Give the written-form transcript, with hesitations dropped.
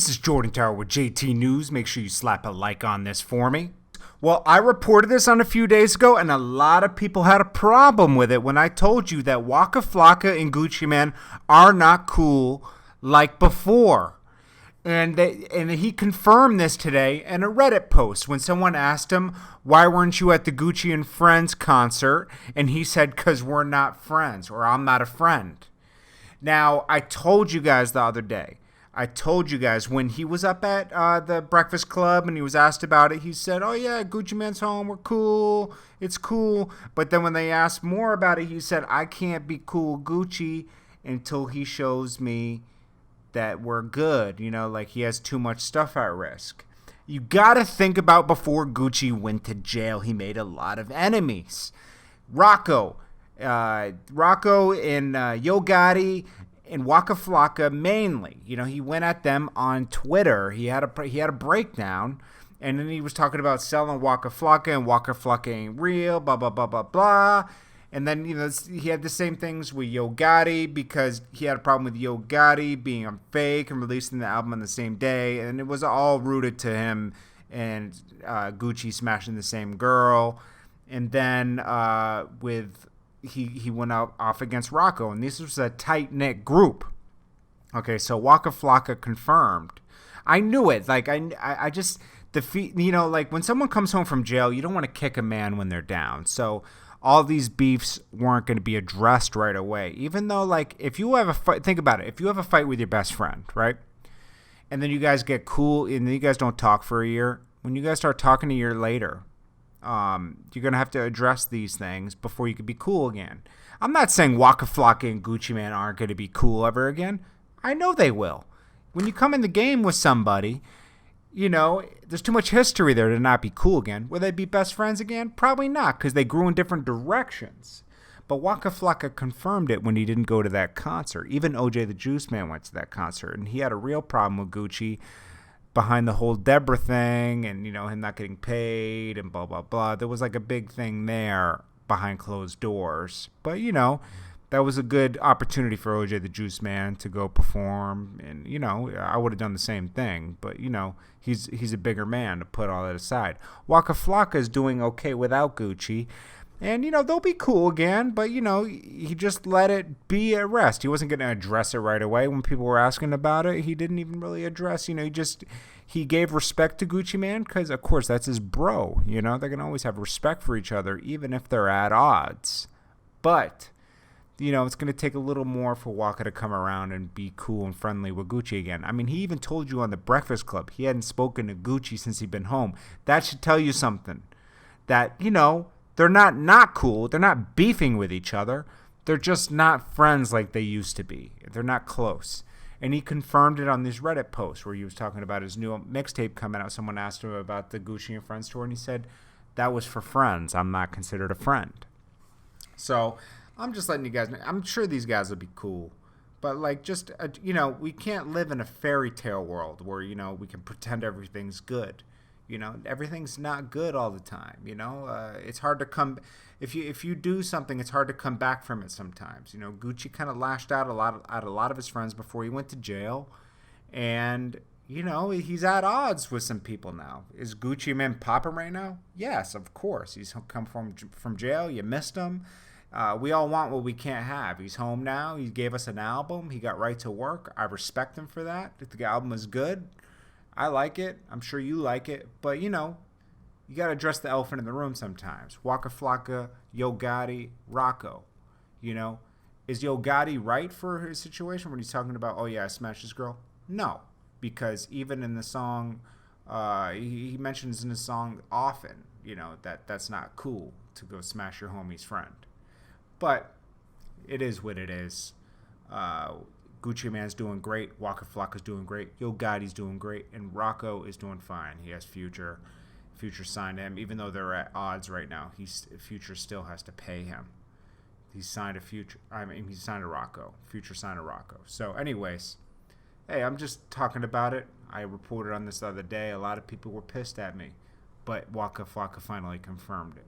This is Jordan Tower with JT News. Make sure you slap a like on this for me. Well, I reported this on a few days ago, and a lot of people had a problem with it when I told you that Waka Flocka and Gucci Mane are not cool like before. And he confirmed this today in a Reddit post when someone asked him, why weren't you at the Gucci and Friends concert? And he said, because we're not friends, or I'm not a friend. Now, I told you guys the other day, when he was up at the Breakfast Club and he was asked about it, he said, oh yeah, Gucci Mane's home, we're cool, it's cool. But then when they asked more about it, he said, I can't be cool with Gucci until he shows me that we're good, like he has too much stuff at risk. You gotta think about before Gucci went to jail, he made a lot of enemies. Rocco and Yo Gotti and Waka Flocka mainly. He went at them on Twitter. He had a breakdown, and then he was talking about selling Waka Flocka, and Waka Flocka ain't real, blah, blah, blah, blah, blah. And then, he had the same things with Yo Gotti because he had a problem with Yo Gotti being fake and releasing the album on the same day. And it was all rooted to him and Gucci smashing the same girl. And then he went off against Rocco. And this was a tight-knit group. Okay, so Waka Flocka confirmed. I knew it. Like, I just, like when someone comes home from jail, you don't want to kick a man when they're down. So all these beefs weren't going to be addressed right away. Even though, like, if you have a fight, think about it. If you have a fight with your best friend, right? And then you guys get cool and then you guys don't talk for a year. When you guys start talking a year later, you're going to have to address these things before you can be cool again. I'm not saying Waka Flocka and Gucci Mane aren't going to be cool ever again. I know they will. When you come in the game with somebody, there's too much history there to not be cool again. Will they be best friends again? Probably not, because they grew in different directions. But Waka Flocka confirmed it when he didn't go to that concert. Even OJ the Juice Man went to that concert, and he had a real problem with Gucci behind the whole Deborah thing and, him not getting paid and blah, blah, blah. There was like a big thing there behind closed doors. But, that was a good opportunity for OJ the Juice Man to go perform. And, I would have done the same thing. But, he's a bigger man to put all that aside. Waka Flocka is doing okay without Gucci. And, they'll be cool again. But, he just let it be at rest. He wasn't going to address it right away when people were asking about it. He didn't even really address, he gave respect to Gucci Mane because, of course, that's his bro. They're going to always have respect for each other, even if they're at odds. But it's going to take a little more for Waka to come around and be cool and friendly with Gucci again. I mean, he even told you on the Breakfast Club he hadn't spoken to Gucci since he'd been home. That should tell you something. That, they're not cool. They're not beefing with each other. They're just not friends like they used to be. They're not close. And he confirmed it on this Reddit post where he was talking about his new mixtape coming out. Someone asked him about the Gucci and Friends tour, and he said, that was for friends. I'm not considered a friend. So I'm just letting you guys know. I'm sure these guys will be cool. But, we can't live in a fairy tale world where, we can pretend everything's good. Everything's not good all the time. It's hard to come. If you do something, it's hard to come back from it sometimes. Gucci kind of lashed out at a lot of his friends before he went to jail. And, he's at odds with some people now. Is Gucci Mane popping right now? Yes, of course. He's come from jail. You missed him. We all want what we can't have. He's home now. He gave us an album. He got right to work. I respect him for that. If the album is good, I like it. I'm sure you like it. But, you got to address the elephant in the room sometimes. Waka Flocka, Yo Gotti, Rocco. Is Yo Gotti right for his situation when he's talking about, oh, yeah, I smashed this girl? No. Because even in the song, he mentions in his song often, that's not cool to go smash your homie's friend. But it is what it is. Gucci Mane's doing great. Waka Flocka's doing great. Yo Gotti's doing great. And Rocco is doing fine. He has Future. Future signed him. Even though they're at odds right now, Future still has to pay him. He signed he signed a Rocco. Future signed a Rocco. So anyways, hey, I'm just talking about it. I reported on this the other day. A lot of people were pissed at me. But Waka Flocka finally confirmed it.